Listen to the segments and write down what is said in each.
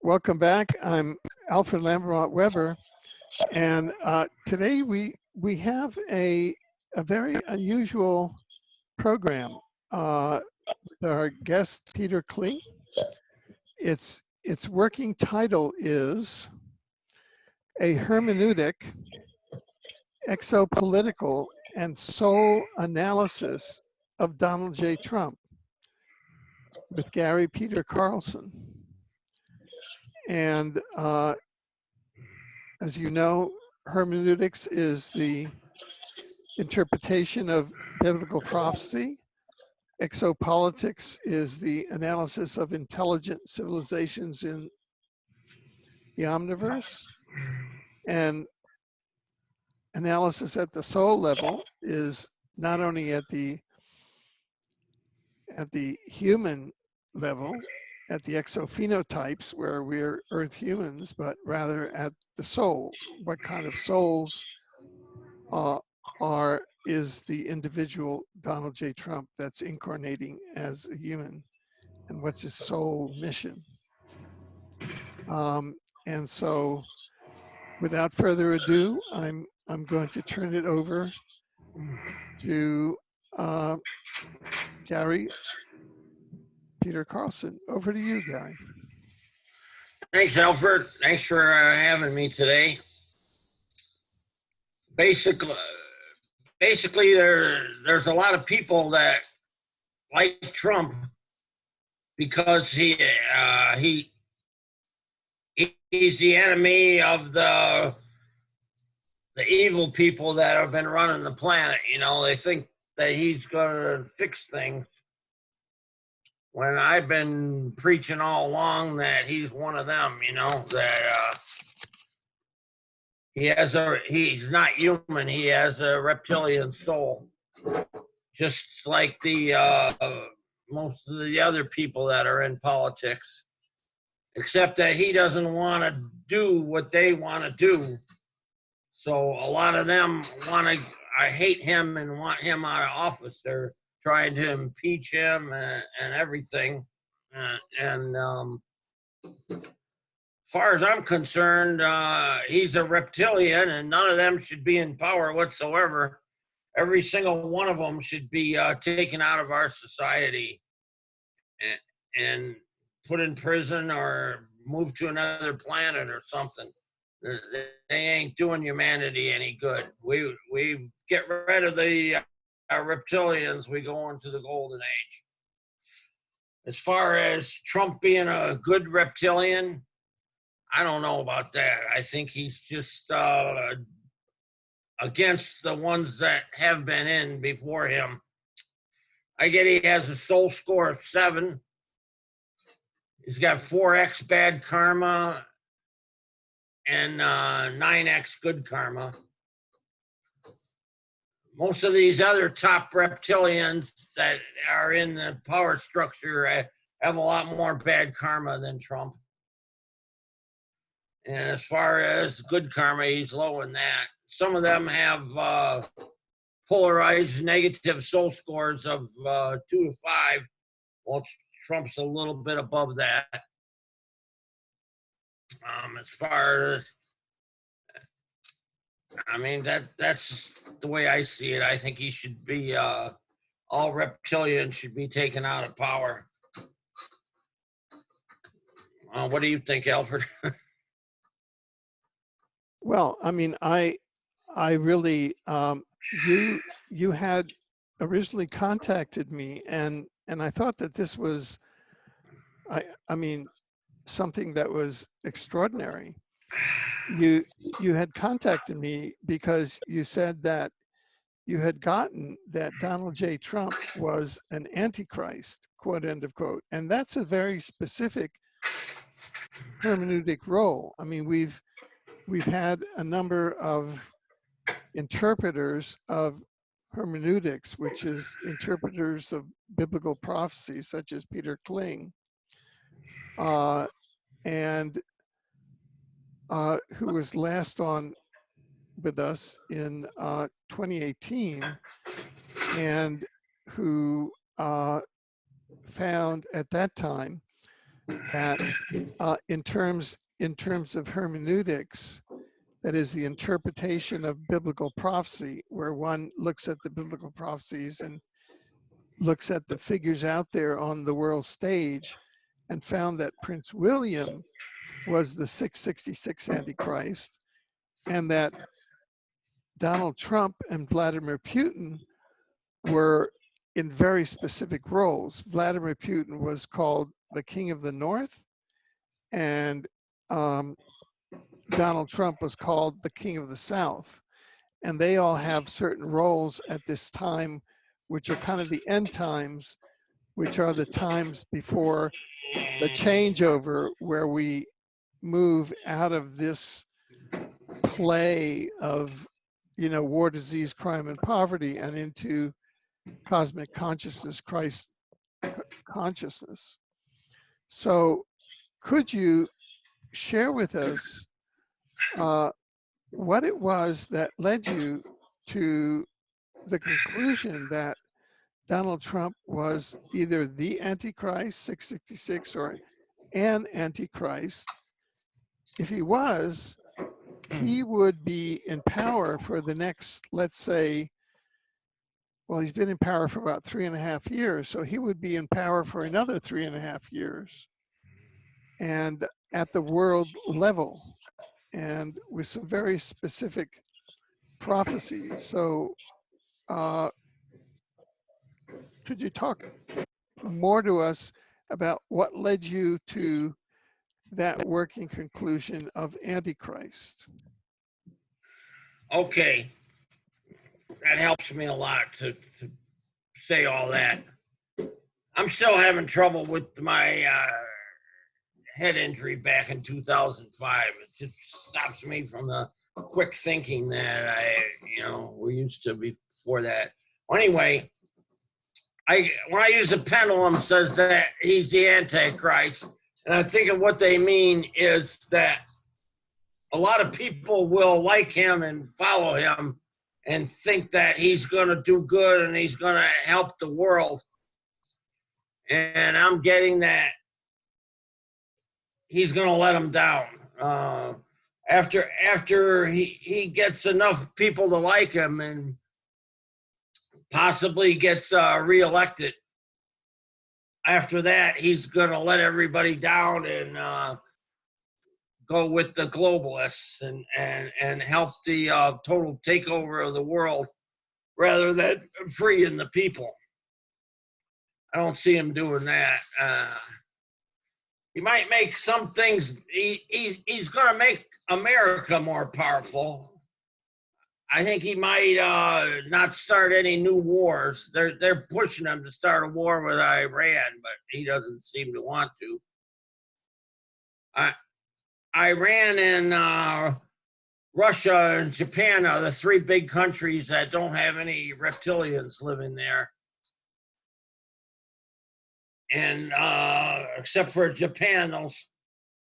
Welcome back. I'm Alfred Lambremont Webre, and today we have a very unusual program with our guest Peter Kling. Its working title is A Hermeneutic, Exopolitical, and Soul Analysis of Donald J. Trump with Peter Carlson. And as you know, hermeneutics is the interpretation of biblical prophecy. Exopolitics is the analysis of intelligent civilizations in the omniverse. And analysis at the soul level is not only at the human level, at the exophenotypes where we're Earth humans, but rather at the souls. What kind of souls is the individual Donald J. Trump that's incarnating as a human, and what's his soul mission? And so, without further ado, I'm going to turn it over to Peter Carlson. Over to you, Gary. Thanks, Alfred. Thanks for having me today. Basically, there's a lot of people that like Trump because he's the enemy of the evil people that have been running the planet. You know, they think that he's going to fix things, when I've been preaching all along that he's one of them. You know, that he's not human. He has a reptilian soul, just like the most of the other people that are in politics, except that he doesn't want to do what they want to do. So a lot of them I hate him and want him out of office. They're trying to impeach him and everything. As far as I'm concerned, he's a reptilian, and none of them should be in power whatsoever. Every single one of them should be taken out of our society and put in prison or moved to another planet or something. They ain't doing humanity any good. We get rid of the reptilians, we go into the golden age. As far as Trump being a good reptilian, I don't know about that. I think he's just against the ones that have been in before him. I get he has a soul score of 7. He's got 4x bad karma and 9x good karma. Most of these other top reptilians that are in the power structure have a lot more bad karma than Trump. And as far as good karma, he's low in that. Some of them have polarized negative soul scores of 2 to 5. Well, Trump's a little bit above that. As far as, I mean, that's the way I see it. I think he should be, all reptilians should be taken out of power. What do you think, Alfred? Well, I mean, I really, you had originally contacted me, and I thought that this was, I mean, something that was extraordinary. You had contacted me because you said that you had gotten that Donald J. Trump was an Antichrist, quote, end of quote. And that's a very specific hermeneutic role. I mean, we've had a number of interpreters of hermeneutics, which is interpreters of biblical prophecy, such as Peter Kling, and who was last on with us in 2018, and who found at that time that in terms of hermeneutics, that is the interpretation of biblical prophecy, where one looks at the biblical prophecies and looks at the figures out there on the world stage, and found that Prince William was the 666 Antichrist, and that Donald Trump and Vladimir Putin were in very specific roles. Vladimir Putin was called the King of the North, and Donald Trump was called the King of the South. And they all have certain roles at this time, which are kind of the end times, which are the times before the changeover, where we move out of this play of, war, disease, crime, and poverty, and into cosmic consciousness, Christ consciousness. So could you share with us what it was that led you to the conclusion that Donald Trump was either the Antichrist, 666, or an Antichrist? If he was, he would be in power for the next, let's say, well, he's been in power for about 3.5 years, so he would be in power for another 3.5 years, and at the world level, and with some very specific prophecies. So, could you talk more to us about what led you to that working conclusion of Antichrist? Okay, that helps me a lot to say all that. I'm still having trouble with my head injury back in 2005. It just stops me from the quick thinking that we used to before that. Anyway, when I use a pendulum says that he's the Antichrist, and I think of what they mean is that a lot of people will like him and follow him and think that he's going to do good and he's going to help the world. And I'm getting that he's going to let them down. After he gets enough people to like him and possibly gets reelected, after that, he's going to let everybody down and go with the globalists and help the total takeover of the world rather than freeing the people. I don't see him doing that. He might make some things. He's going to make America more powerful. I think he might not start any new wars. They're pushing him to start a war with Iran, but he doesn't seem to want to. Iran and Russia and Japan are the three big countries that don't have any reptilians living there. And except for Japan, those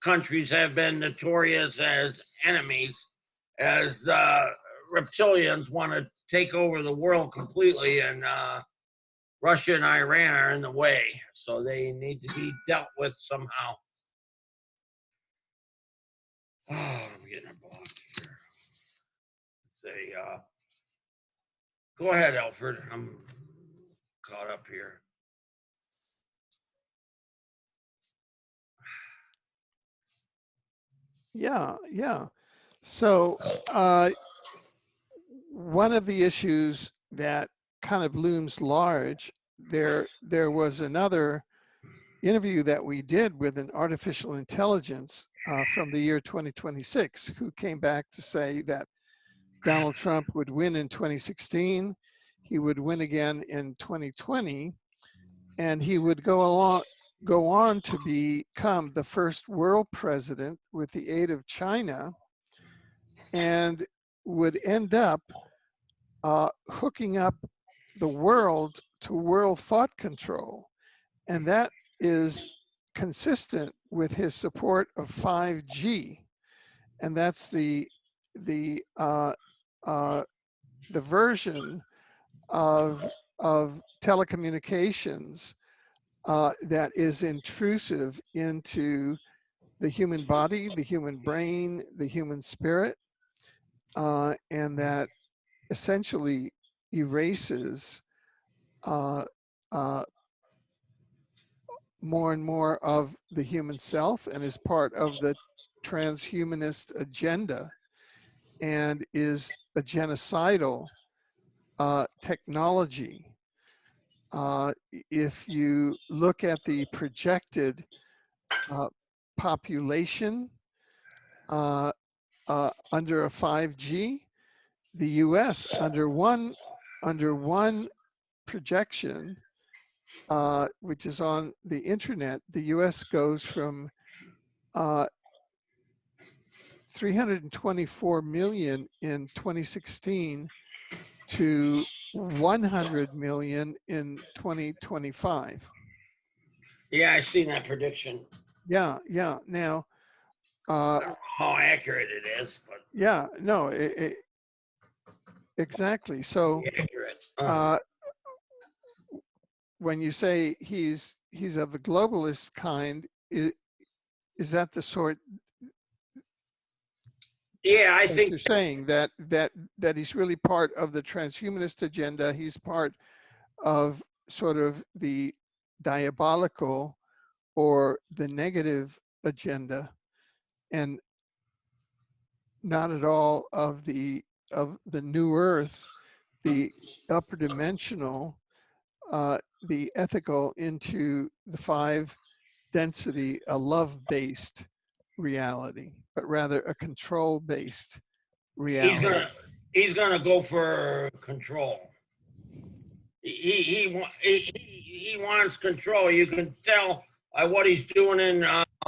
countries have been notorious as enemies, as reptilians want to take over the world completely, and Russia and Iran are in the way, so they need to be dealt with somehow. Oh, I'm getting a block here. Say, go ahead, Alfred. I'm caught up here. Yeah. So one of the issues that kind of looms large, there was another interview that we did with an artificial intelligence from the year 2026, who came back to say that Donald Trump would win in 2016, he would win again in 2020, and he would go on to become the first world president with the aid of China, and would end up hooking up the world to world thought control. And that is consistent with his support of 5G. And that's the version of telecommunications that is intrusive into the human body, the human brain, the human spirit, and that essentially erases uh, uh, more and more of the human self and is part of the transhumanist agenda and is a genocidal technology. If you look at the projected population under a 5G, the U.S. under one projection, which is on the internet, the U.S. goes from 324 million in 2016 to 100 million in 2025. Yeah, I've seen that prediction. Yeah. Now, I don't know how accurate it is, but yeah, no, exactly. So, accurate. when you say he's of the globalist kind, is that the sort Yeah, I that think you're saying that he's really part of the transhumanist agenda? He's part of sort of the diabolical or the negative agenda, and not at all of the new earth, the upper dimensional, the ethical into the five density, a love-based reality, but rather a control-based he's reality. gonna go for control. He wants control. You can tell by what he's doing in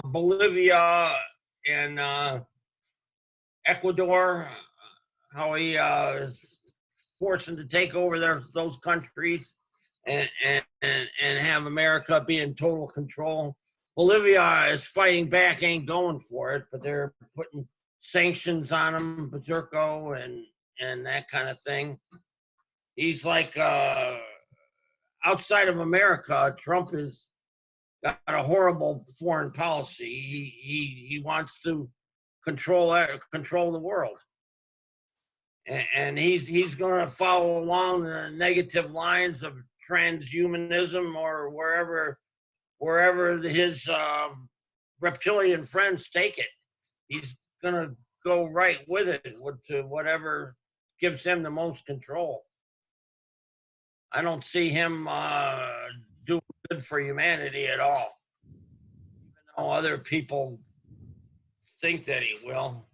Bolivia and Ecuador, how he is forcing to take over those countries and have America be in total control. Bolivia is fighting back, ain't going for it, but they're putting sanctions on him, Berserko and that kind of thing. He's like outside of America, Trump has got a horrible foreign policy. He wants to control the world, and he's going to follow along the negative lines of transhumanism or wherever his reptilian friends take it. He's going to go right with it to whatever gives him the most control. I don't see him doing good for humanity at all, even though other people think that he will.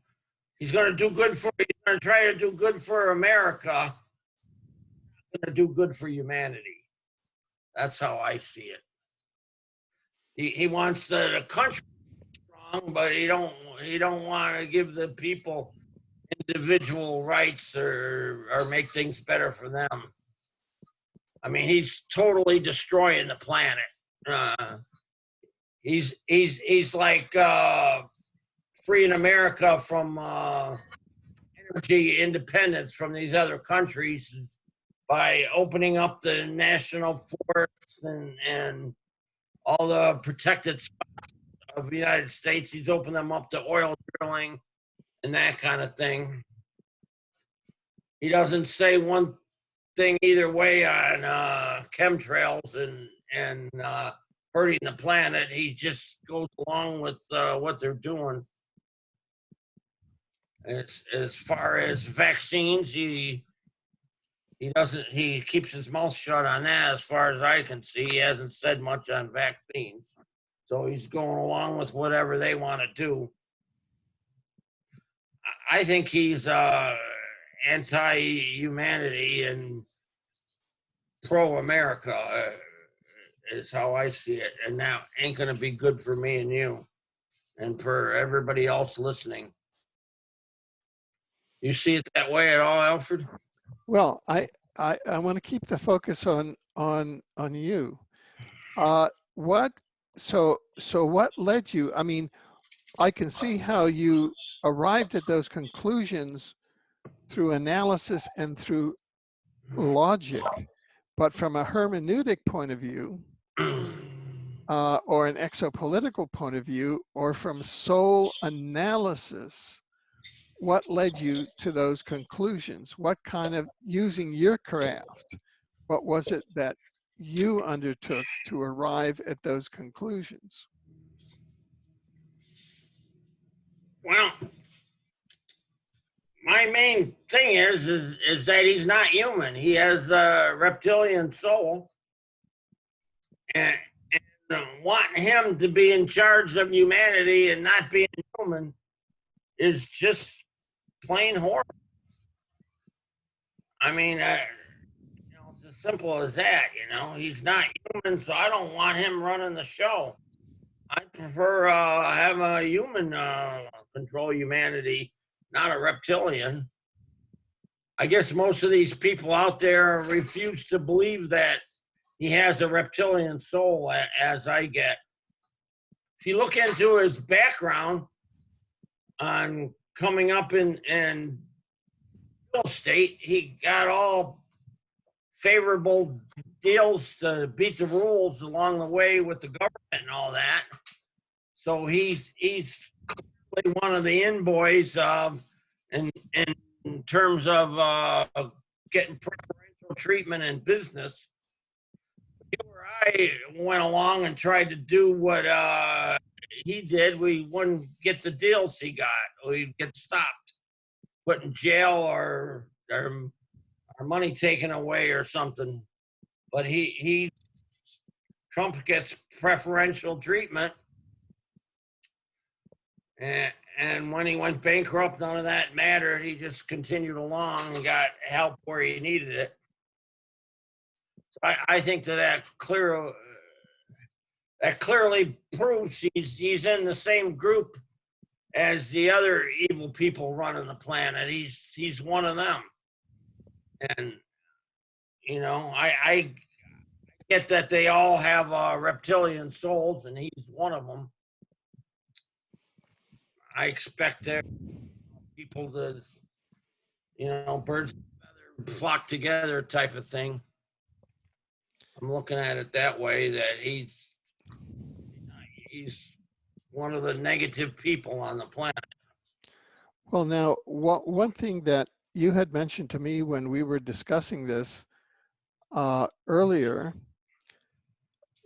He's going to do good for. He's going to try to do good for America. He's going to do good for humanity. That's how I see it. He wants the country strong, but he don't want to give the people individual rights or make things better for them. I mean, he's totally destroying the planet. He's like freeing America from energy independence from these other countries by opening up the national forests and all the protected spots of the United States. He's opened them up to oil drilling and that kind of thing. He doesn't say one thing either way on chemtrails and hurting the planet. He just goes along with what they're doing. As far as vaccines, he keeps his mouth shut on that. As far as I can see, he hasn't said much on vaccines, so he's going along with whatever they want to do. I think he's anti-humanity and pro-America is how I see it, and that ain't going to be good for me and you and for everybody else listening. You see it that way at all, Alfred? Well, I want to keep the focus on you. What led you? I mean, I can see how you arrived at those conclusions through analysis and through logic, but from a hermeneutic point of view, or an exopolitical point of view, or from soul analysis, what led you to those conclusions? What kind of, using your craft, what was it that you undertook to arrive at those conclusions? Well, my main thing is that he's not human. He has a reptilian soul, and wanting him to be in charge of humanity and not being human is just plain horrible. I mean, it's as simple as that. He's not human, so I don't want him running the show. I prefer have a human control humanity, not a reptilian. I guess most of these people out there refuse to believe that he has a reptilian soul, as I get. If you look into his background on coming up in real estate, he got all favorable deals to beat the rules along the way with the government and all that. So he's one of the in boys in terms of getting preferential treatment in business. I went along and tried to do what he did. We wouldn't get the deals he got. We'd get stopped, put in jail, or our money taken away or something. But Trump gets preferential treatment. And when he went bankrupt, none of that mattered. He just continued along and got help where he needed it. So I think that clearly proves he's in the same group as the other evil people running the planet. He's one of them. And I get that they all have reptilian souls, and he's one of them. I expect that people to, birds of a feather flock together type of thing. I'm looking at it that way, that he's one of the negative people on the planet. Well, now, one thing that you had mentioned to me when we were discussing this earlier,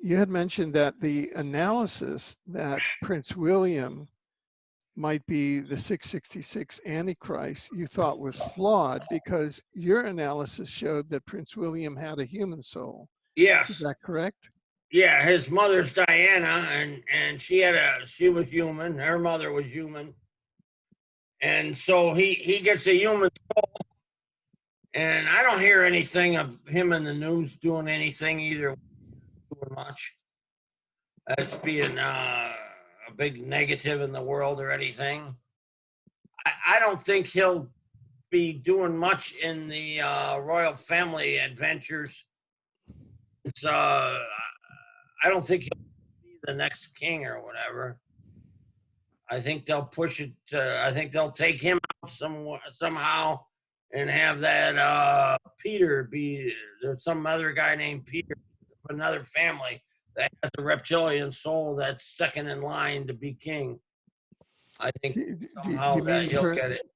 you had mentioned that the analysis that Prince William might be the 666 Antichrist you thought was flawed because your analysis showed that Prince William had a human soul. Yes. Is that correct? Yeah, his mother's Diana, and she was human. Her mother was human. And so he gets a human soul. And I don't hear anything of him in the news doing anything either, doing much. That's being a big negative in the world or anything. I don't think he'll be doing much in the royal family adventures. It's I don't think he'll be the next king or whatever. I think they'll push it. I think they'll take him out somehow and have that Peter be. There's some other guy named Peter, another family that has a reptilian soul that's second in line to be king. I think somehow that he'll get it.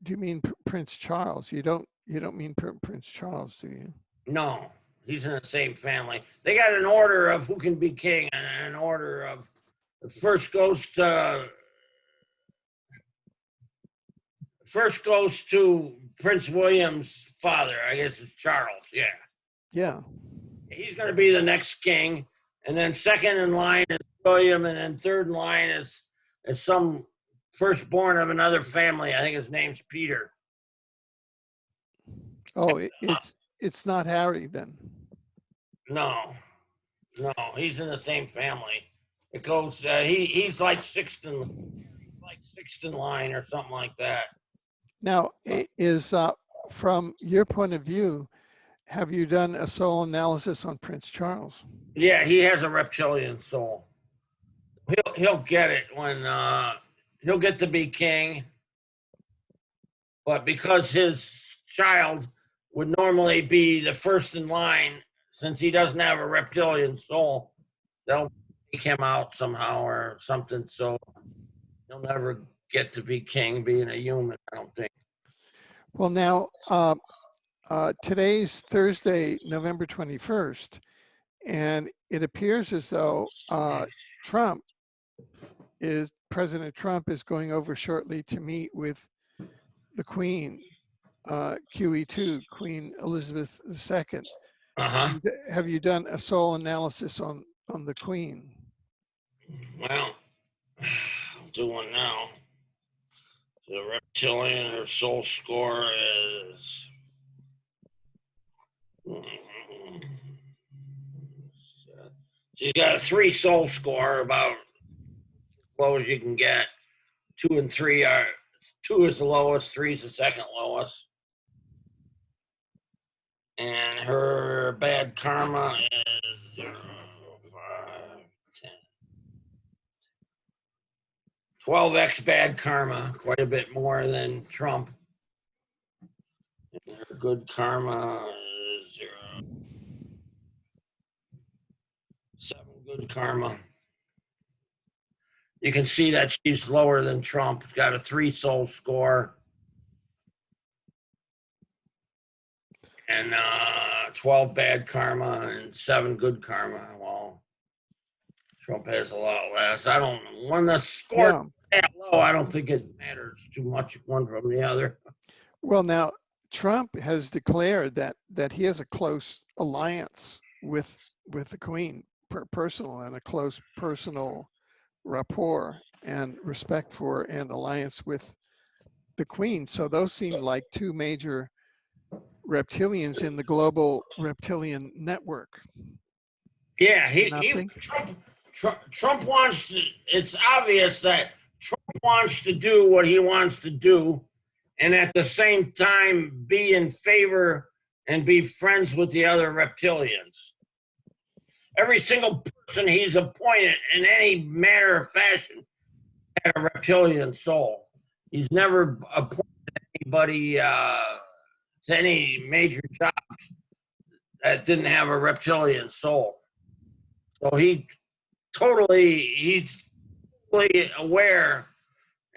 Do you mean Prince Charles? You don't mean Prince Charles, do you? No, he's in the same family. They got an order of who can be king, and an order of first goes to Prince William's father. I guess it's Charles. Yeah. Yeah. He's going to be the next king, and then second in line is William, and then third in line is some firstborn of another family. I think his name's Peter. Oh, it's not Harry then. No, he's in the same family. It goes. He's like sixth in line or something like that. Now, is from your point of view, have you done a soul analysis on Prince Charles? Yeah, he has a reptilian soul. He'll get it when he'll get to be king, but because his child would normally be the first in line, since he doesn't have a reptilian soul, they'll take him out somehow or something, so he'll never get to be king being a human, I don't think. Well, now, today's Thursday, November 21st, and it appears as though President Trump is going over shortly to meet with the Queen, QE2, Queen Elizabeth II. Uh-huh. Have you done a soul analysis on the Queen? Well, I'll do one now. The Reptilian, her soul score is... She's got a 3 soul score, about as low as you can get. 2 and 3 are... 2 is the lowest, 3 is the second lowest. And her bad karma is 0, 5, 10. 12x bad karma, quite a bit more than Trump. And her good karma is 0. 7 good karma. You can see that she's lower than Trump. Got a 3 soul score. And 12 bad karma and 7 good karma. Well, Trump has a lot less. I don't know. When the score is that low, I don't think it matters too much one from the other. Well, now, Trump has declared that he has a close alliance with the Queen, personal, and a close personal rapport and respect for and alliance with the Queen. So those seem like 2 major reptilians in the global reptilian network. Yeah, Trump wants to, it's obvious that Trump wants to do what he wants to do and at the same time be in favor and be friends with the other reptilians. Every single person he's appointed in any manner or fashion had a reptilian soul. He's never appointed anybody to any major jobs that didn't have a reptilian soul. So he's totally aware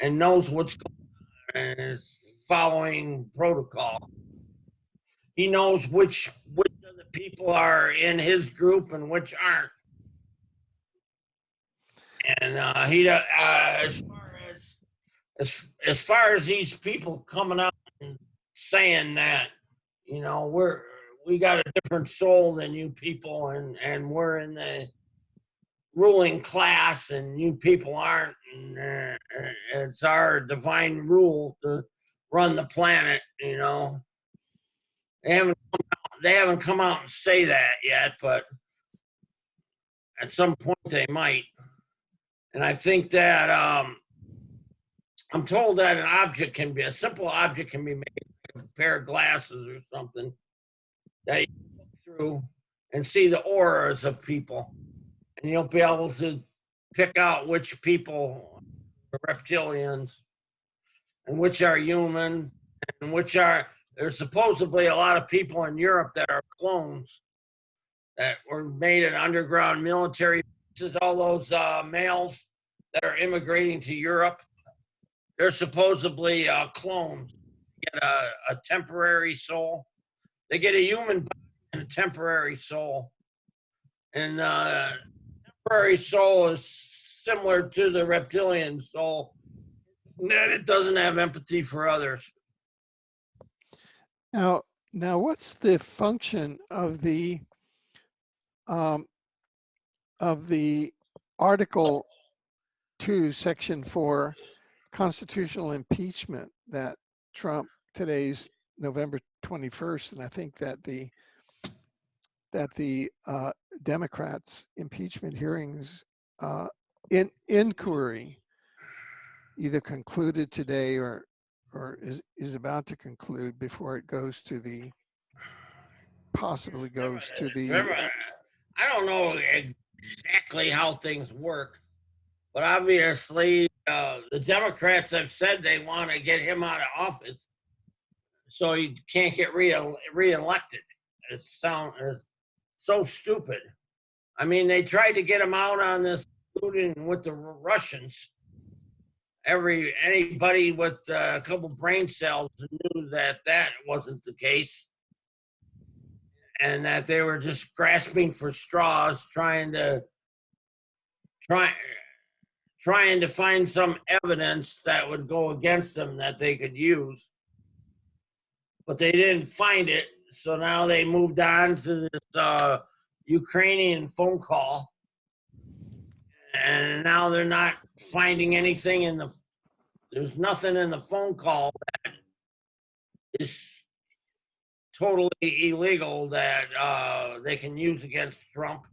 and knows what's going on and is following protocol. He knows which of the people are in his group and which aren't. And as far as these people coming out and saying that, you know, we got a different soul than you people, and we're in the ruling class and you people aren't, and it's our divine rule to run the planet, you know. They haven't come out and say that yet, but at some point they might. And I think that I'm told that a simple object can be made like a pair of glasses or something that you can look through and see the auras of people. And you'll be able to pick out which people are reptilians and which are human and there's supposedly a lot of people in Europe that are clones that were made in underground military bases. All those males that are immigrating to Europe, they're supposedly clones. They get a temporary soul. They get a human body and a temporary soul. And temporary soul is similar to the reptilian soul, that it doesn't have empathy for others. Now, what's the function of the Article 2, Section 4 constitutional impeachment that Trump, today's November 21st, and I think that the Democrats' impeachment hearings inquiry either concluded today or is about to conclude before it goes to the possibly goes to the. I don't know exactly how things work, but obviously the Democrats have said they want to get him out of office so he can't get reelected. It's so stupid. I mean, they tried to get him out on this colluding with the Russians. Anybody with a couple brain cells knew that that wasn't the case, and that they were just grasping for straws, trying to find some evidence that would go against them that they could use, but they didn't find it. So now they moved on to this Ukrainian phone call, and now they're not finding anything in the. There's nothing in the phone call that is totally illegal that they can use against Trump.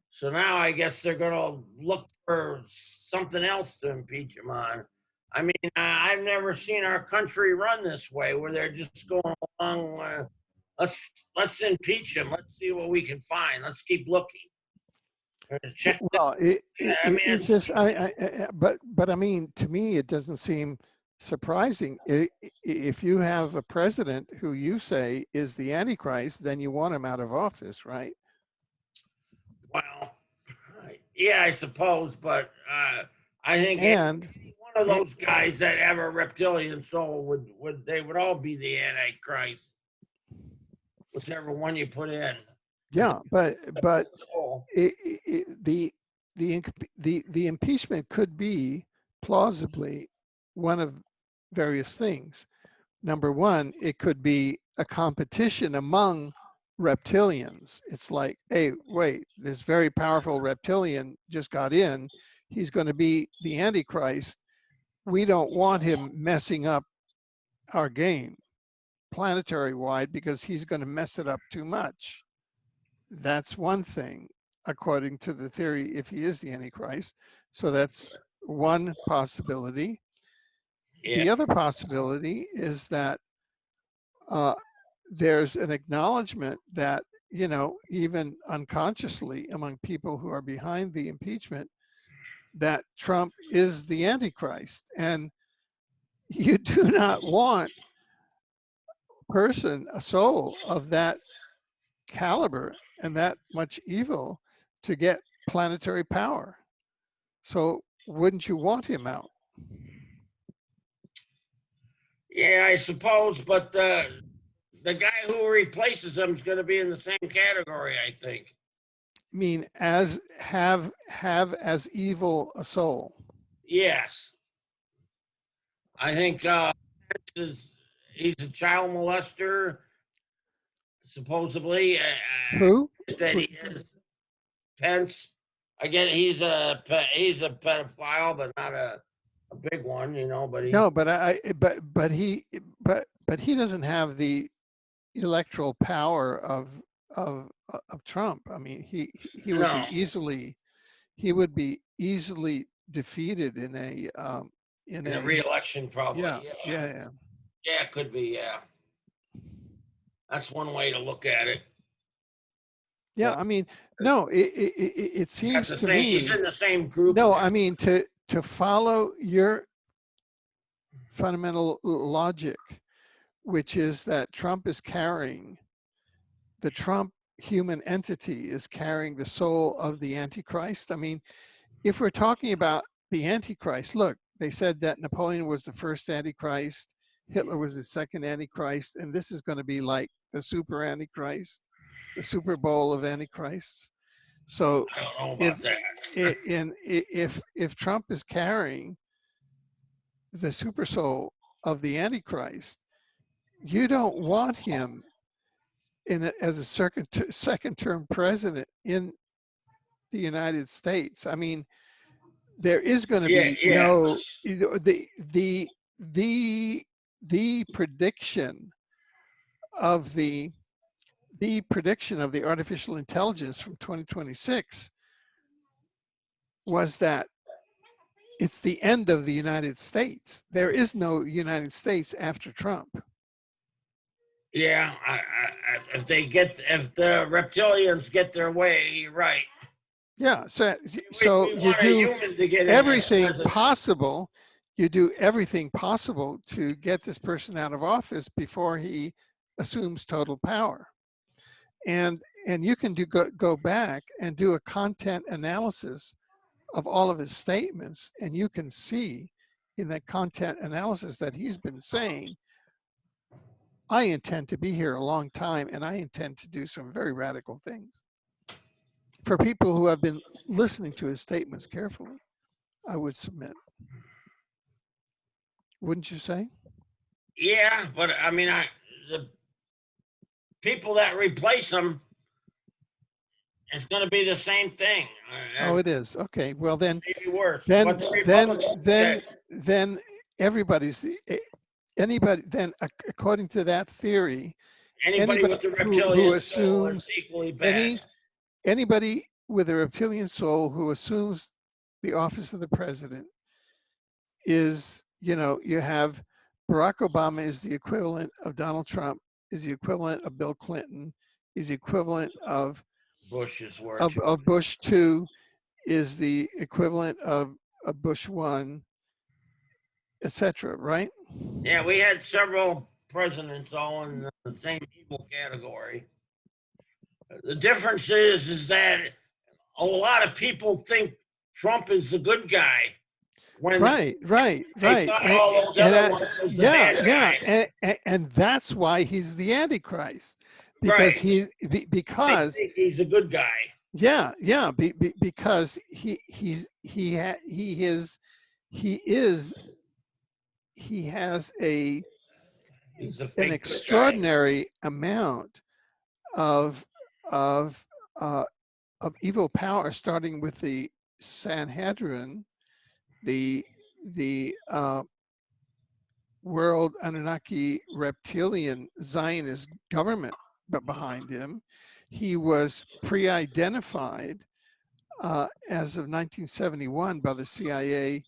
So now I guess they're going to look for something else to impeach him on. I mean, I've never seen our country run this way, where they're just going along. Let's impeach him. Let's see what we can find. Let's keep looking. Check. Well, I mean, it's just, but I mean, to me, it doesn't seem surprising. If you have a president who you say is the Antichrist, then you want him out of office, right? Well, yeah, I suppose, but I think And one of those guys that have a reptilian soul would all be the Antichrist, whichever one you put in. yeah, but the impeachment could be plausibly one of various things. Number one, it could be a competition among reptilians. It's like, hey, wait, this very powerful reptilian just got in. He's going to be the Antichrist. We don't want him messing up our game planetary wide because he's going to mess it up too much. That's one thing, according to the theory, if he is the Antichrist. So that's one possibility. Yeah. The other possibility is that there's an acknowledgement that, you know, even unconsciously among people who are behind the impeachment, that Trump is the Antichrist. And you do not want a soul of that caliber and that much evil to get planetary power. So wouldn't you want him out? Yeah, I suppose, but the guy who replaces him is going to be in the same category, I think. I mean, have as evil a soul. Yes, I think he's a child molester, supposedly. Who? That he is. Pence. I get he's a pedophile, but not a big one, you know. But he. No, but he doesn't have the electoral power of Trump. I mean, he would be easily defeated in a re-election, probably. Yeah, it could be. Yeah, that's one way to look at it. Yeah, I mean, no, it seems to me he's in the same group. No, I mean, to follow your fundamental logic, which is that the Trump human entity is carrying the soul of the Antichrist. I mean, if we're talking about the Antichrist, look, they said that Napoleon was the first Antichrist, Hitler was the second Antichrist, and this is going to be like the super Antichrist, the Super Bowl of Antichrists. So I don't know about that. if Trump is carrying the super soul of the Antichrist, you don't want him as a second term president in the United States. I mean, there is going to be no the prediction of the artificial intelligence from 2026 was that it's the end of the United States. There is no United States after Trump. Yeah, if the reptilians get their way, you're right. Yeah, so you do everything possible. You do everything possible to get this person out of office before he assumes total power. And and you can go back and do a content analysis of all of his statements, and you can see in that content analysis that he's been saying, I intend to be here a long time, and I intend to do some very radical things. For people who have been listening to his statements carefully, I would submit. Wouldn't you say? Yeah, but I mean, the people that replace him, it's going to be the same thing. Oh, it is. Okay. Well, then, maybe worse. then, But the then, Republicans, then everybody's anybody. Then, according to that theory, anybody with the who reptilian soul assumes is equally bad. Anybody with a reptilian soul who assumes the office of the president is, you know, you have Barack Obama is the equivalent of Donald Trump, is the equivalent of Bill Clinton, is the equivalent of Bush's word. of Bush 2, is the equivalent of Bush 1, etc. Right? Yeah, we had several presidents all in the same evil category. The difference is that a lot of people think Trump is the good guy. When right. they thought all those other ones was the bad guy. And that's why he's the Antichrist, because right. Because they think he's a good guy. Yeah, because he has an extraordinary amount of of uh, evil power, starting with the Sanhedrin, the World Anunnaki Reptilian Zionist government, but behind him, he was pre-identified as of 1971 by the CIA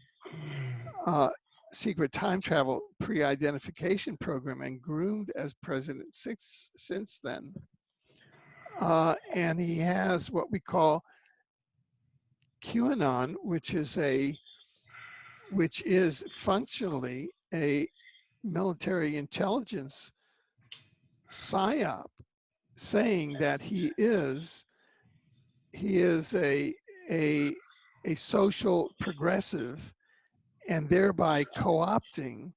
secret time travel pre-identification program, and groomed as president since then. And he has what we call QAnon, which is functionally a military intelligence psyop, saying that he is a social progressive, and thereby co-opting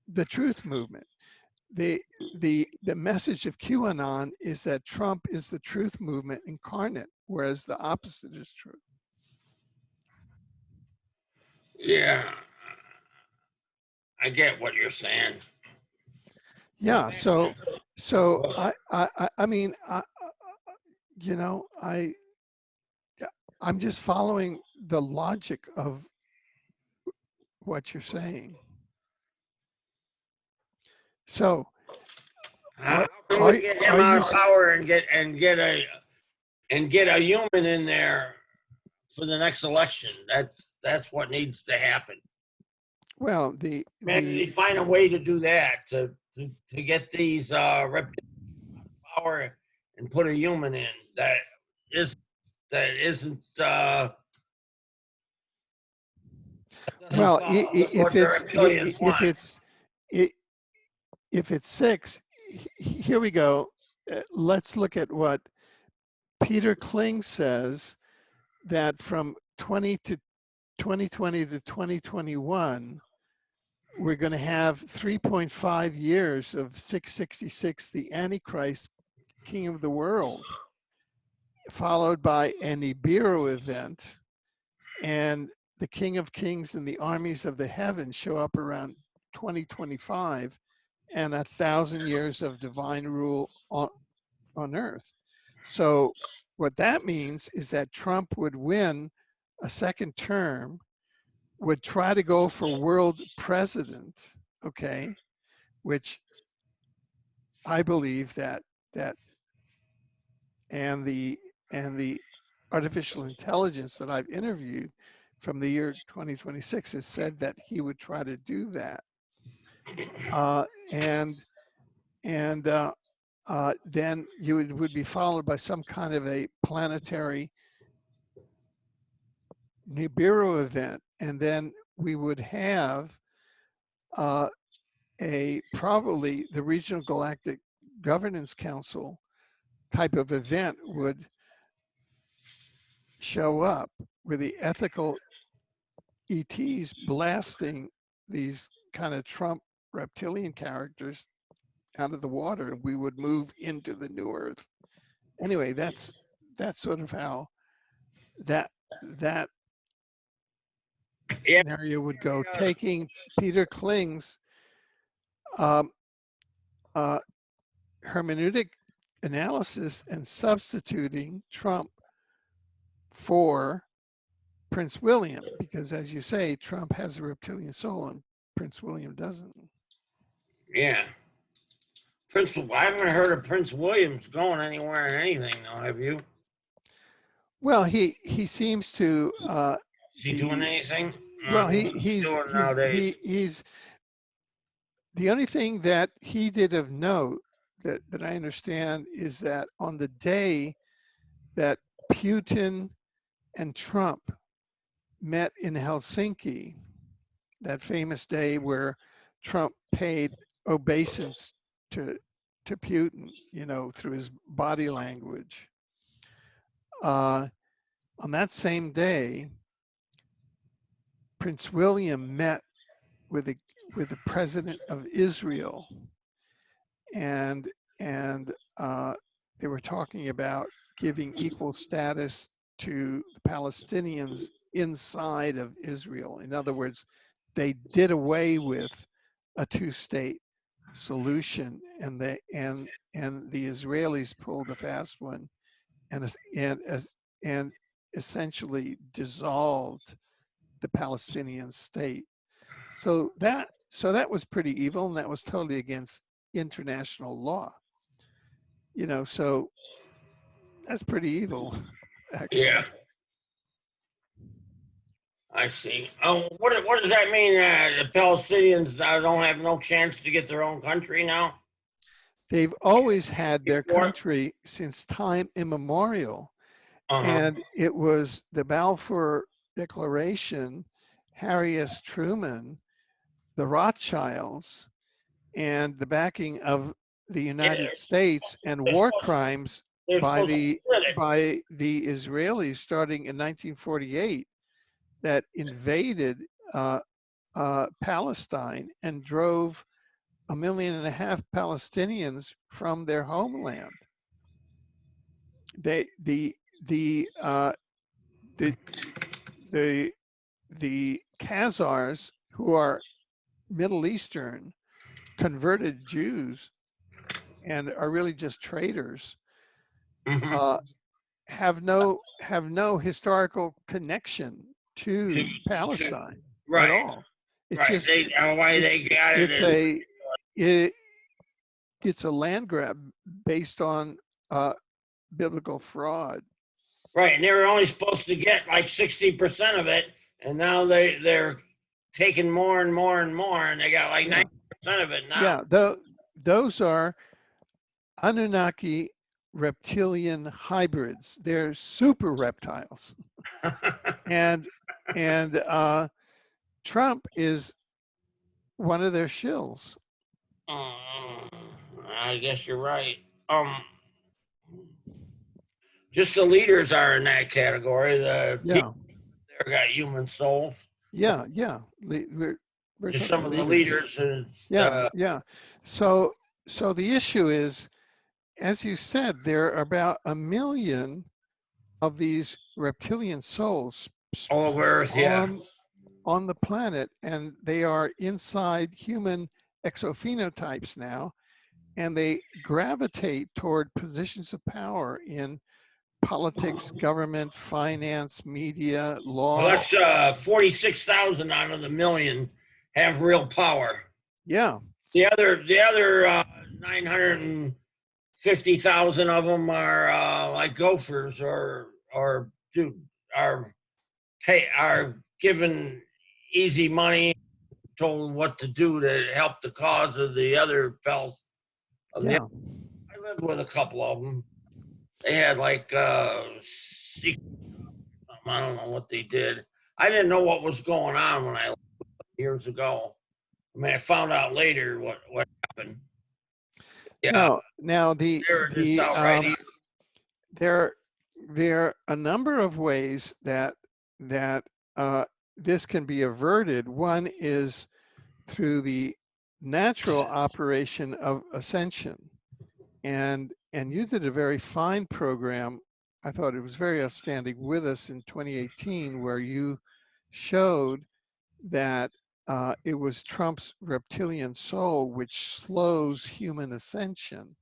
the truth movement. The message of QAnon is that Trump is the truth movement incarnate, whereas the opposite is true. Yeah, I get what you're saying. Yeah. So I mean, you know, I'm just following the logic of what you're saying. So, How can we get him out of power and get a human in there for the next election? That's what needs to happen. Well, they find a way to do that, to get these reptilians power and put a human in that isn't well, if it's 6, here we go. Let's look at what Peter Kling says, that from 2020 to 2021, we're going to have 3.5 years of 666, the Antichrist, king of the world, followed by an Nibiru event, and the King of Kings and the armies of the heavens show up around 2025, and 1,000 years of divine rule on earth. So what that means is that Trump would win a second term, would try to go for world president, okay, which I believe that and the artificial intelligence that I've interviewed from the year 2026 has said that he would try to do that. Then you would be followed by some kind of a planetary Nibiru event, and then we would have probably the Regional Galactic Governance Council type of event would show up with the ethical ETs blasting these kind of Trump reptilian characters out of the water, and we would move into the new Earth. Anyway, that's sort of how that Yeah. scenario would go, taking Peter Kling's um, hermeneutic analysis and substituting Trump for Prince William, because as you say, Trump has a reptilian soul and Prince William doesn't. Yeah. I haven't heard of Prince William's going anywhere or anything, though. Have you? Well, he seems to Is he doing anything? well, What's he doing nowadays? he's the only thing that he did of note that I understand is that on the day that Putin and Trump met in Helsinki, that famous day where Trump paid obeisance to Putin, you know, through his body language. On that same day, Prince William met with the president of Israel, and they were talking about giving equal status to the Palestinians inside of Israel. In other words, they did away with a two-state solution, and the Israelis pulled a fast one, and essentially dissolved the Palestinian state. So that was pretty evil, and that was totally against international law. You know, so that's pretty evil, actually. Yeah. I see. Oh, what does that mean? The Palestinians don't have no chance to get their own country now? They've always had their Before? country since time immemorial, Uh-huh. and it was the Balfour Declaration, Harry S. Truman, the Rothschilds, and the backing of the United States, and war crimes by the Israelis starting in 1948 that invaded Palestine and drove 1.5 million Palestinians from their homeland. The Khazars, who are Middle Eastern converted Jews and are really just traitors, have no historical connection to Palestine at all. It's just why they got it. It's a land grab based on biblical fraud. Right, and they were only supposed to get like 60% of it, and now they're taking more and more and more, and they got like 90% of it now. Yeah, those are Anunnaki reptilian hybrids. They're super reptiles, and Trump is one of their shills. I guess you're right. Just the leaders are in that category. People there got human souls. Yeah. We're just some of the leaders. So the issue is, as you said, there are about 1 million of these reptilian souls all over Earth, on the planet, and they are inside human exophenotypes now, and they gravitate toward positions of power in politics, government, finance, media, law. Well, that's 46,000 out of the 1 million have real power. Yeah. The other 950,000 of them are like gophers or are given easy money, told what to do to help the cause of the other pals. I lived with a couple of them. They had like secret, I don't know what they did. I didn't know what was going on when I left years ago. I mean, I found out later what happened. Yeah. Now the there are a number of ways that this can be averted. One is through the natural operation of ascension, and you did a very fine program. I thought it was very outstanding with us in 2018, where you showed that it was Trump's reptilian soul which slows human ascension,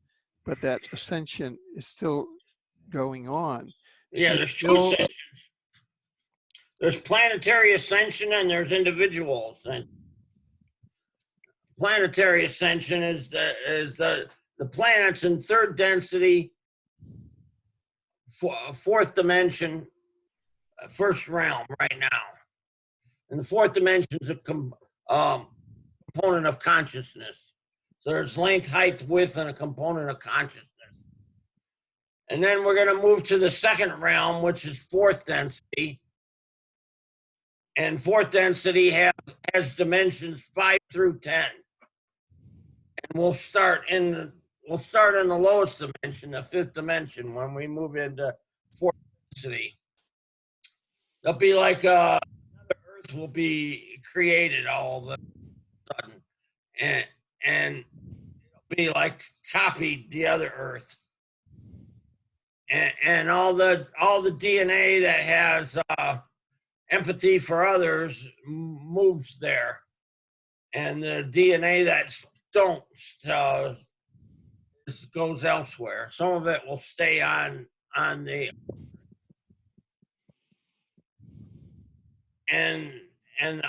but that ascension is still going on. Yeah, You there's two still, ascensions. There's planetary ascension and there's individual ascension. Planetary ascension is the planets in third density, fourth dimension, first realm right now. And the fourth dimension is a component of consciousness. So there's length, height, width, and a component of consciousness. And then we're going to move to the second realm, which is fourth density. And fourth density has dimensions 5 through 10. And we'll start in the lowest dimension, the fifth dimension, when we move into fourth density. It'll be like another Earth will be created all of a sudden, and it'll be like copied the other Earth, and all the DNA that has empathy for others moves there, and the DNA that don't goes elsewhere. Some of it will stay on the and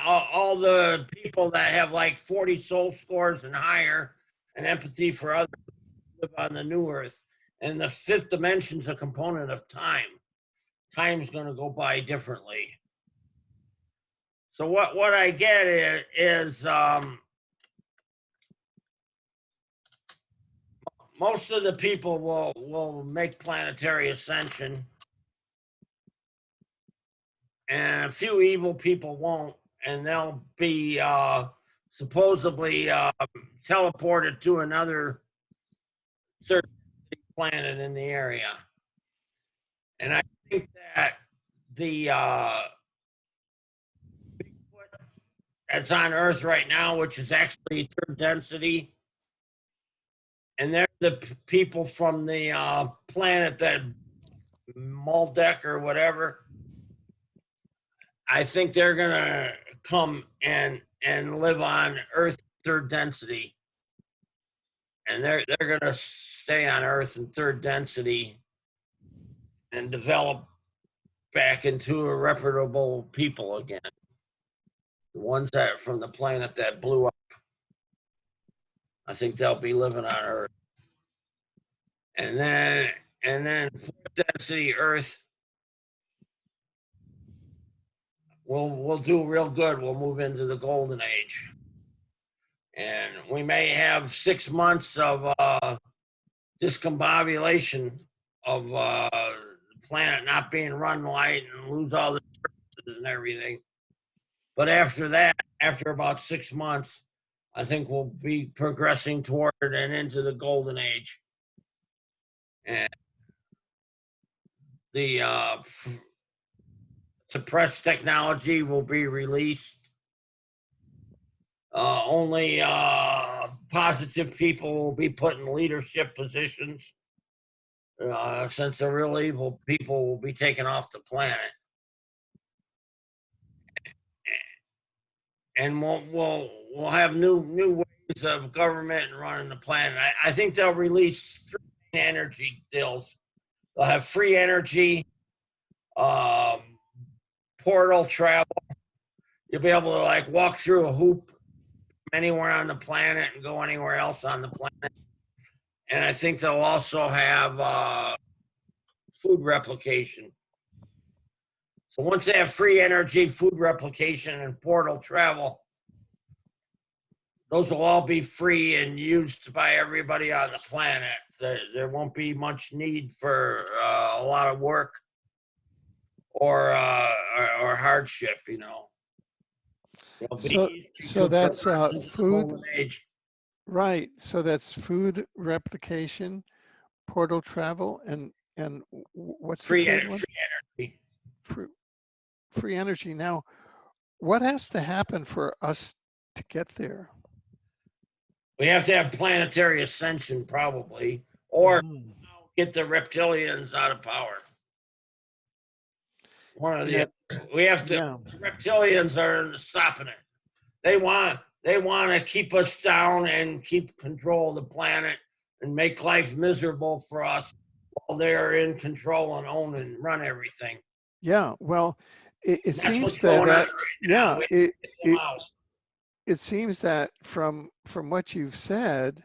all the people that have like 40 soul scores and higher and empathy for others live on the new Earth. And the fifth dimension is a component of time. Time's going to go by differently. So what I get is most of the people will make planetary ascension, and a few evil people won't, and they'll be supposedly teleported to another third planet in the area. And I think that the Bigfoot that's on Earth right now, which is actually third density, and they're the people from the planet that Maldek or whatever. I think they're gonna come and live on Earth third density, and they're gonna stay on Earth in third density and develop back into a reputable people again. The ones that from the planet that blew up, I think they'll be living on Earth, and then fourth density Earth. We'll do real good. We'll move into the golden age, and we may have 6 months of discombobulation of the planet not being run right and lose all the services and everything. But after that, after about 6 months, I think we'll be progressing toward and into the golden age, and the suppressed technology will be released. Only positive people will be put in leadership positions, since the real evil people will be taken off the planet. And we'll have new ways of government and running the planet. I think they'll release 3 energy deals. They'll have free energy, portal travel. You'll be able to like walk through a hoop anywhere on the planet and go anywhere else on the planet. And I think they'll also have food replication. So once they have free energy, food replication, and portal travel, those will all be free and used by everybody on the planet. There won't be much need for a lot of work or hardship, you know. So that's food, age. right? So that's food replication, portal travel, and and what's the Free, third one? free energy. Free, free energy. Now, what has to happen for us to get there? We have to have planetary ascension, probably, or Mhm. get the reptilians out of power. One of the Yeah, other. We have to. yeah, Reptilians are stopping it. They want to keep us down and keep control of the planet and make life miserable for us while they're in control and own and run everything. yeah. Well, it That's seems what's that going on right now. yeah, We have to get them it out. it seems that from what you've said,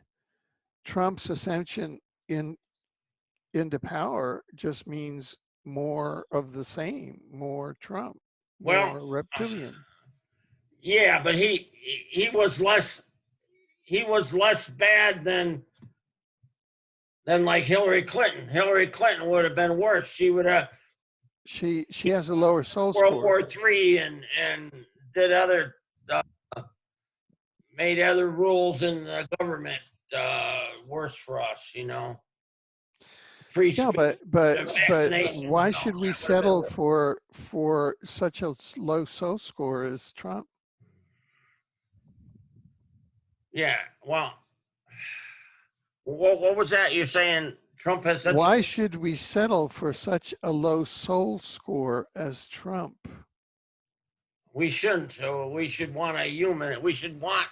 Trump's ascension into power just means more of the same, more Trump, Well, more reptilian. yeah, but he was less bad than like Hillary Clinton. Hillary Clinton would have been worse. She would have She has a lower soul World score. War III and did other made other rules in the government worse for us. Free Yeah, speech, but vaccination. why should we settle for such a low soul score as Trump? Yeah. Well, what was that you're saying? Trump has such. Why should we settle for such a low soul score as Trump? We shouldn't. So we should want a human. We should want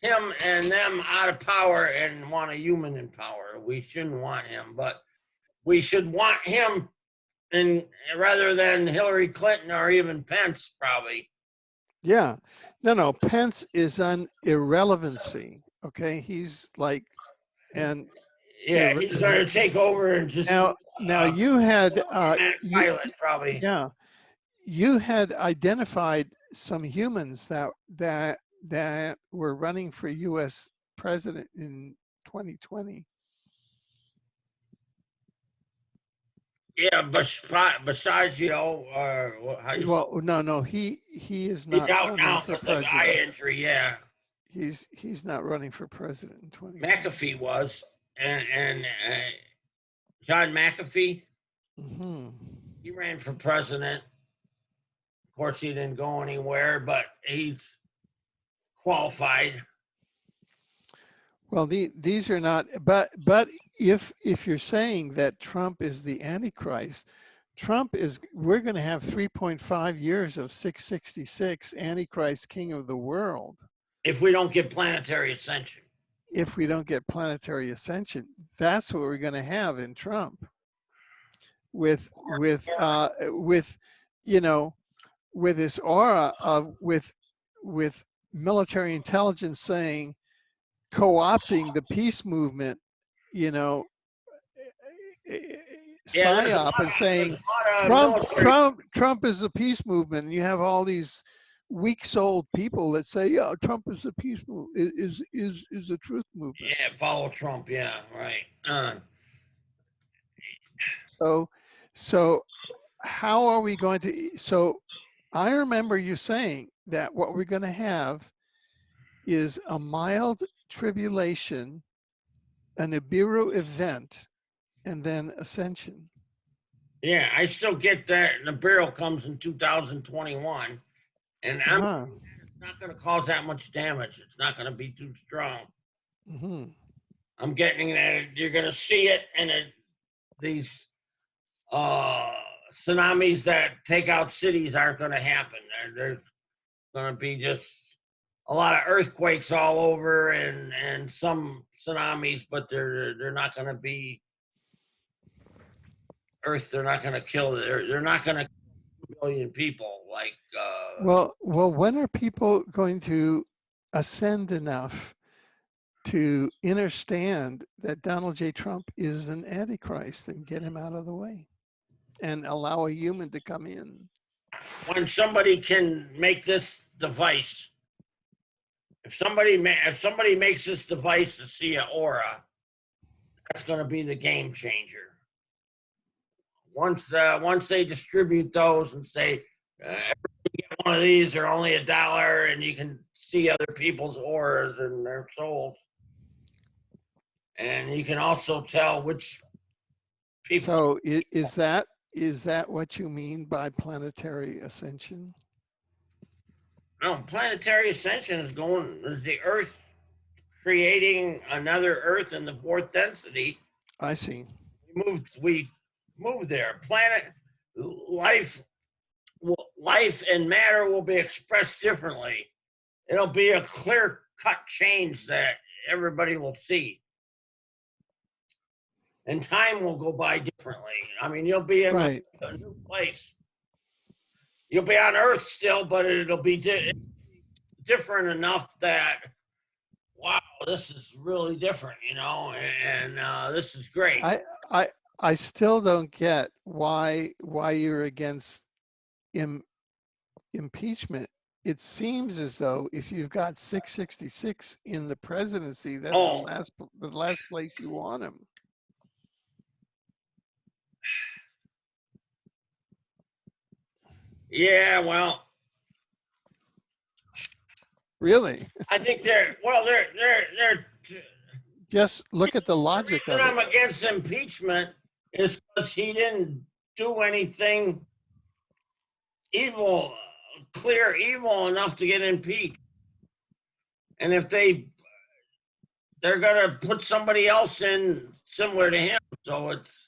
him and them out of power and want a human in power. We shouldn't want him, but we should want him in rather than Hillary Clinton or even Pence, probably. Yeah, no. Pence is on irrelevancy. Okay, he's like, and Yeah, he's going to take over and just now you had pilot, probably. yeah, you had identified some humans that were running for U.S. president in 2020. Yeah, but besides, Well, no, he is he's not out running now for because of eye president. injury. Yeah, He's not running for president in 2020. McAfee was, and John McAfee, Hmm. he ran for president. Of course, he didn't go anywhere, but he's qualified. Well, these are not. But if you're saying that Trump is the Antichrist, we're going to have 3.5 years of 666 Antichrist, king of the world. If we don't get planetary ascension. If we don't get planetary ascension, that's what we're going to have in Trump. With you know with this aura of with military intelligence saying, co-opting the peace movement, you know, psyop, and saying Trump is the peace movement, and you have all these weak-souled people that say, yeah, Trump is the peace movement, is the truth movement. Yeah, follow Trump. Yeah, right. So how are we going to? So I remember you saying that what we're going to have is a mild tribulation, an Nibiru event, and then ascension. Yeah, I still get that. And the barrel comes in 2021, and it's not going to cause that much damage. It's not going to be too strong. Mm-hmm. I'm getting that you're going to see it, and these tsunamis that take out cities aren't going to happen. There's going to be just a lot of earthquakes all over, and some tsunamis, but they're not going to be Earth. They're not going to kill. They're not going to kill 2 million people. Like well, when are people going to ascend enough to understand that Donald J. Trump is an antichrist and get him out of the way and allow a human to come in? when somebody can make this device. If somebody makes this device to see an aura, that's going to be the game changer. Once they distribute those and say, get one of these, they're only $1, and you can see other people's auras and their souls, and you can also tell which people. So is that what you mean by planetary ascension? No, planetary ascension is the Earth creating another Earth in the fourth density. I see. We moved there. Planet life, life and matter will be expressed differently. It'll be a clear cut change that everybody will see. And time will go by differently. I mean, you'll be in Right. a new place. You'll be on Earth still, but it'll be different enough that, wow, this is really different, and this is great. I still don't get why you're against impeachment. It seems as though if you've got 666 in the presidency, that's Oh, the last place you want him. yeah, well, Really? I think they're Just look at the the logic reason of I'm it. against impeachment is because he didn't do anything evil, clear evil enough to get impeached. And if they're gonna put somebody else in similar to him, so it's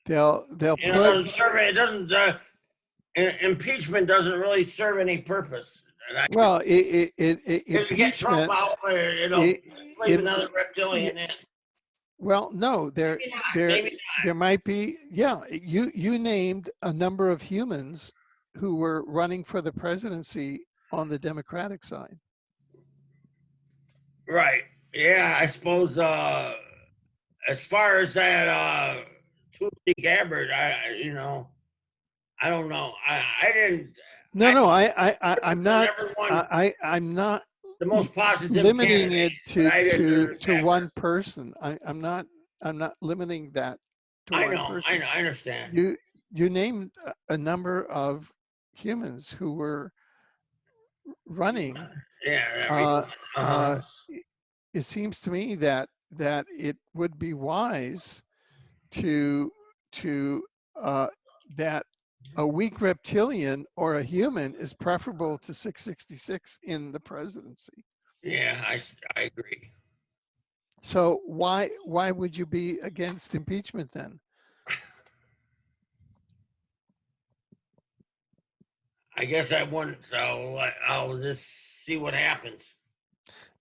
They'll it put doesn't serve it. It doesn't. Impeachment doesn't really serve any purpose. well If you get Trump impeachment. out, it'll It, leave it, another reptilian in. well, no, Maybe not. Maybe there might be. Yeah, you named a number of humans who were running for the presidency on the Democratic side. not. Right. Yeah, I suppose. As far as that Tulsi Gabbard, I don't know. I didn't. No, I no, I'm not. everyone I'm not the most positive limiting candidate, it but I didn't to understand her. one person. I'm not limiting that to I one know. I person. know. I understand. You named a number of humans who were running. Yeah. Uh, uh, Uh-huh. it seems to me that it would be wise to uh, that a weak reptilian or a human is preferable to 666 in the presidency. Yeah, I agree. So why would you be against impeachment then? I guess I wouldn't. So I'll just see what happens.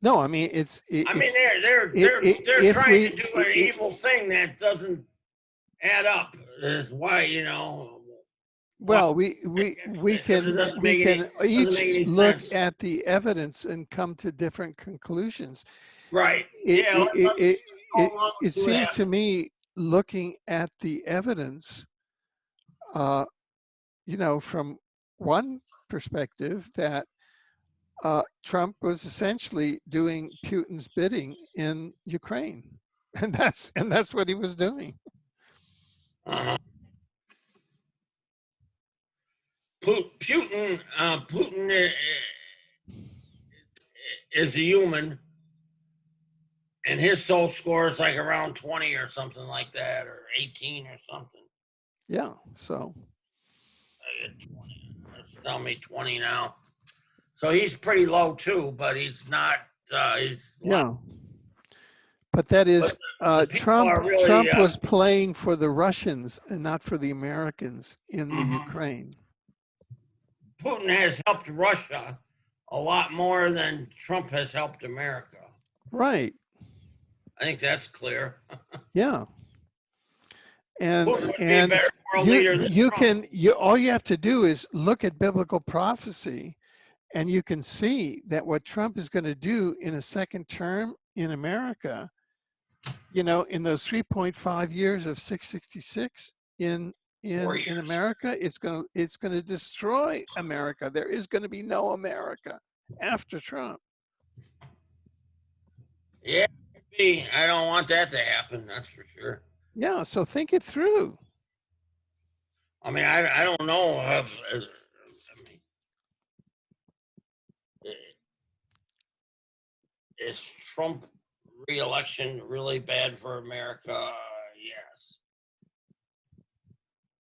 No, I mean I mean, they're if trying to we do an evil thing that doesn't add up. Is why why well we because it can doesn't make each any look sense. at the evidence and come to different conclusions. Right. it, Yeah. it, it, Let's go it, along and it see what seems to happens. me, looking at the evidence, uh, from one perspective, that Trump was essentially doing Putin's bidding in Ukraine, and that's what he was doing. Uh-huh. Putin is a human, and his soul score is like around 20 or something like that, or 18 or something. Yeah. So I get 20. Let's tell me 20 now. So he's pretty low too, but he's not. He's yeah, but that but is the people Trump. are really. Trump was playing for the Russians and not for the Americans in the Mhm. Ukraine. Putin has helped Russia a lot more than Trump has helped America. Right. I think that's clear. Yeah. And Putin would be a better world leader than Trump. all you have to do is look at biblical prophecy, and you can see that what Trump is going to do in a second term in America, in those 3.5 years of 666 in 4 years. America, it's going to destroy America. There is going to be no America after Trump. Yeah, I don't want that to happen. That's for sure. Yeah, so think it through. I mean, I don't know. I mean, is Trump re-election really bad for America?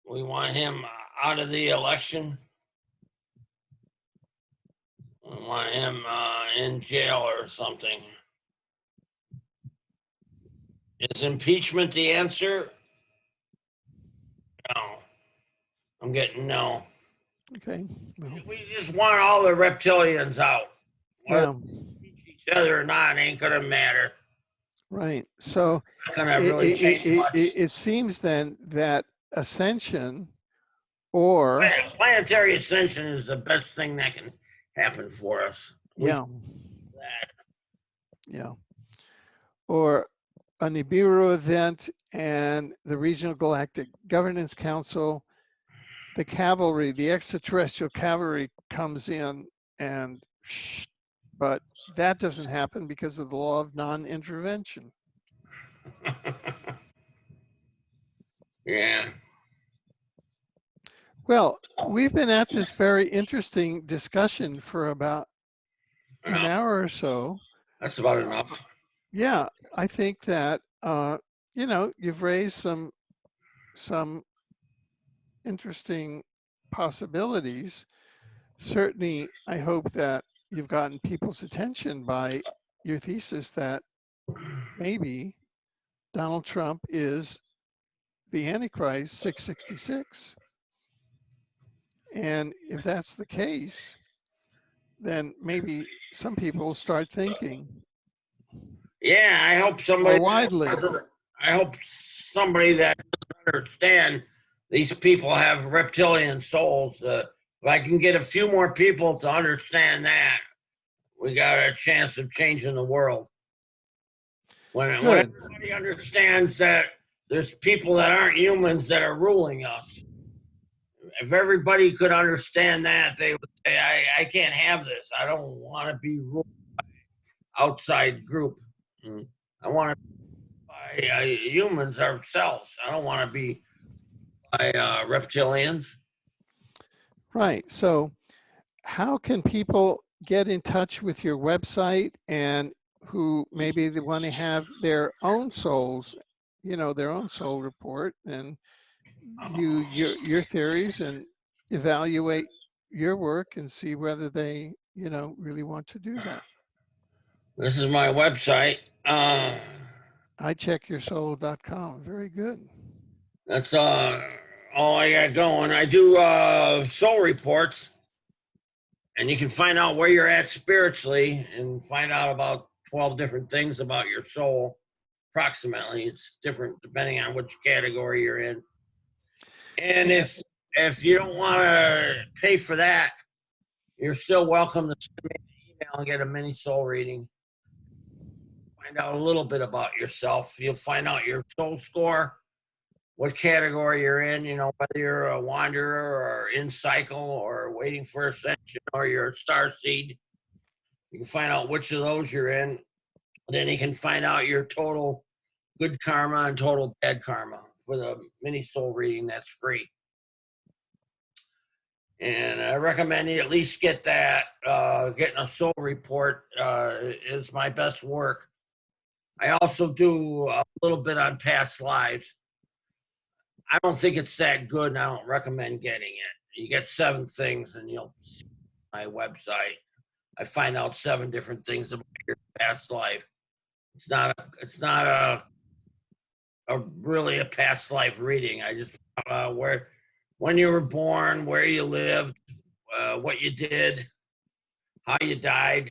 We want him out of the election. We want him in jail or something. Is impeachment the answer? No. I'm getting no. Okay. Well, We just want all the reptilians out. Whether yeah. they teach each other or not ain't gonna matter. Right. So Not gonna really change much. it seems then that Ascension or Planetary ascension is the best thing that can happen for us. yeah, yeah, or a Nibiru event and the Regional Galactic Governance Council, the cavalry, the extraterrestrial cavalry comes in and but that doesn't happen because of the law of non-intervention. Yeah. Well, we've been at this very interesting discussion for about an hour or so. That's about enough. Yeah, I think that you've raised some interesting possibilities. Certainly, I hope that you've gotten people's attention by your thesis that maybe Donald Trump is the Antichrist 666. And if that's the case, then maybe some people start thinking Yeah, I hope somebody. more widely. I hope somebody that doesn't understand these people have reptilian souls. If I can get a few more people to understand that, we got a chance of changing the world. When everybody understands that there's people that aren't humans that are ruling us, if everybody could understand that, they would say, I can't have this. I don't want to be ruled by outside group. I want to be by humans ourselves. I don't want to be by reptilians. Right. So how can people get in touch with your website and who maybe they want to have their own souls, their own soul report and view your theories and evaluate your work and see whether they, really want to do that? This is my website. icheckyoursoul.com. Very good. That's all I got going. I do soul reports, and you can find out where you're at spiritually and find out about 12 different things about your soul. Approximately, it's different depending on which category you're in. And if you don't want to pay for that, you're still welcome to send me an email and get a mini soul reading. Find out a little bit about yourself. You'll find out your soul score, what category you're in, whether you're a wanderer or in cycle or waiting for ascension or you're a star seed. You can find out which of those you're in. Then you can find out your total good karma and total bad karma for the mini soul reading that's free. And I recommend you at least get that. Getting a soul report is my best work. I also do a little bit on past lives. I don't think it's that good, and I don't recommend getting it. You get 7 things, and you'll see my website. I find out 7 different things about your past life. It's not a really a past life reading. I just when you were born, where you lived, what you did, how you died,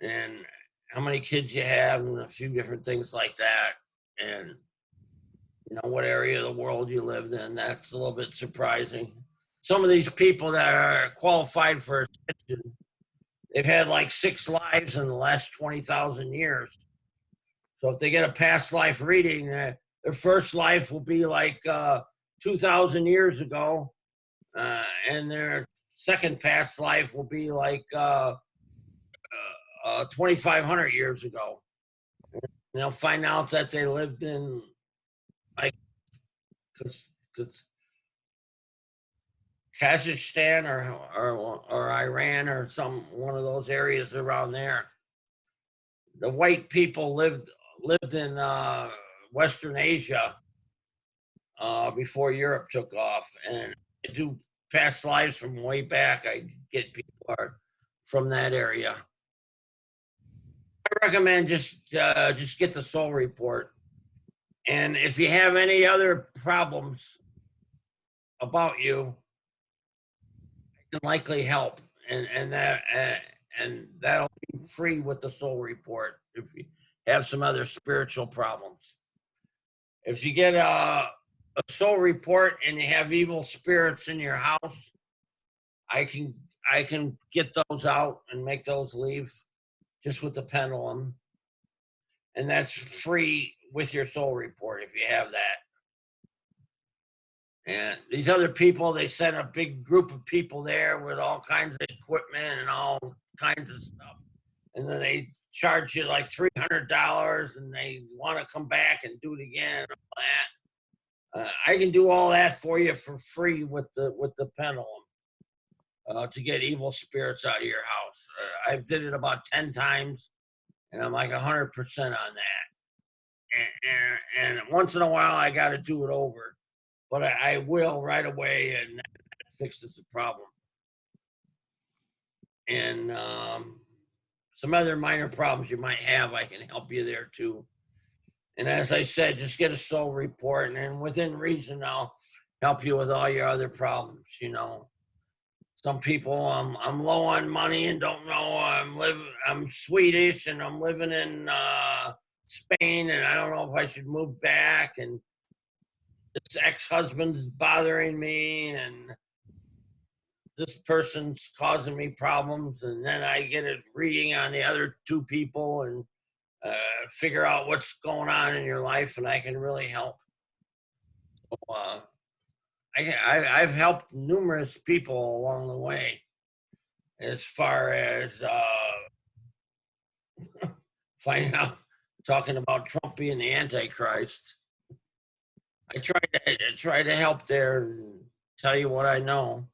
and how many kids you have, and a few different things like that. And what area of the world you lived in. That's a little bit surprising. Some of these people that are qualified for ascension, they've had like 6 lives in the last 20,000 years. So if they get a past life reading, their first life will be like 2,000 years ago, and their second past life will be like 2,500 years ago. And they'll find out that they lived in like Kazakhstan or Iran or one of those areas around there. The white people lived in Western Asia before Europe took off. And I do past lives from way back. I get people from that area. I recommend just get the soul report. And if you have any other problems about you, I can likely help. And that'll be free with the soul report if you have some other spiritual problems. If you get a soul report and you have evil spirits in your house, I can get those out and make those leave just with the pendulum. And that's free with your soul report if you have that. And these other people, they sent a big group of people there with all kinds of equipment and all kinds of stuff. And then they charge you like $300 and they want to come back and do it again and all that. I can do all that for you for free with the pendulum to get evil spirits out of your house. I did it about 10 times and I'm like 100% on that. And once in a while, I got to do it over. But I will right away, and that fixes the problem. And some other minor problems you might have, I can help you there too. And as I said, just get a soul report, and then within reason, I'll help you with all your other problems. You know, some people, I'm low on money and don't know. I'm Swedish and I'm living in Spain, and I don't know if I should move back. And this ex-husband's bothering me, and this person's causing me problems, and then I get a reading on the other two people and figure out what's going on in your life, and I can really help. So, I've helped numerous people along the way as far as finding out, talking about Trump being the Antichrist. I try to help there and tell you what I know.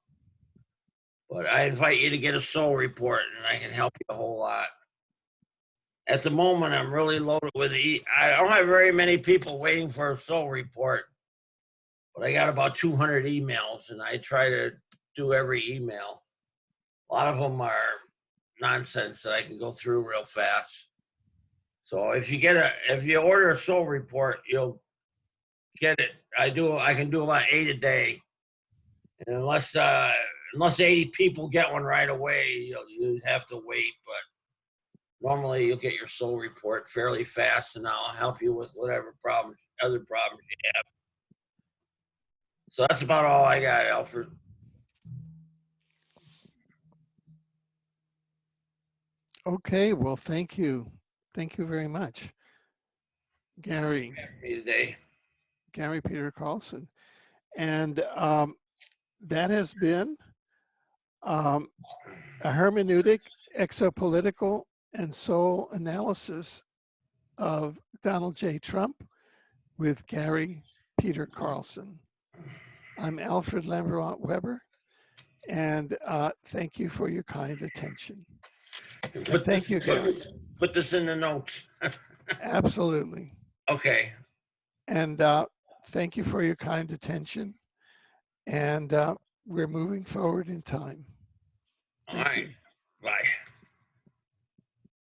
But I invite you to get a soul report, and I can help you a whole lot. At the moment, I'm really loaded with I don't have very many people waiting for a soul report, but I got about 200 emails, and I try to do every email. A lot of them are nonsense that I can go through real fast. So if you order a soul report, you'll get it. I can do about 8 a day, and unless 80 people get one right away, you have to wait. But normally you'll get your soul report fairly fast, and I'll help you with whatever other problems you have. So that's about all I got, Alfred. Okay, well, thank you. Thank you very much, Gary. Me today. Gary Peter Carlson. And that has been a hermeneutic, exopolitical, and soul analysis of Donald J. Trump with Gary Peter Carlson. I'm Alfred Lambremont Webre, and thank you for your kind attention. Thank you, Gary. Put this in the notes. Absolutely. Okay. And thank you for your kind attention. And we're moving forward in time. All right. Bye.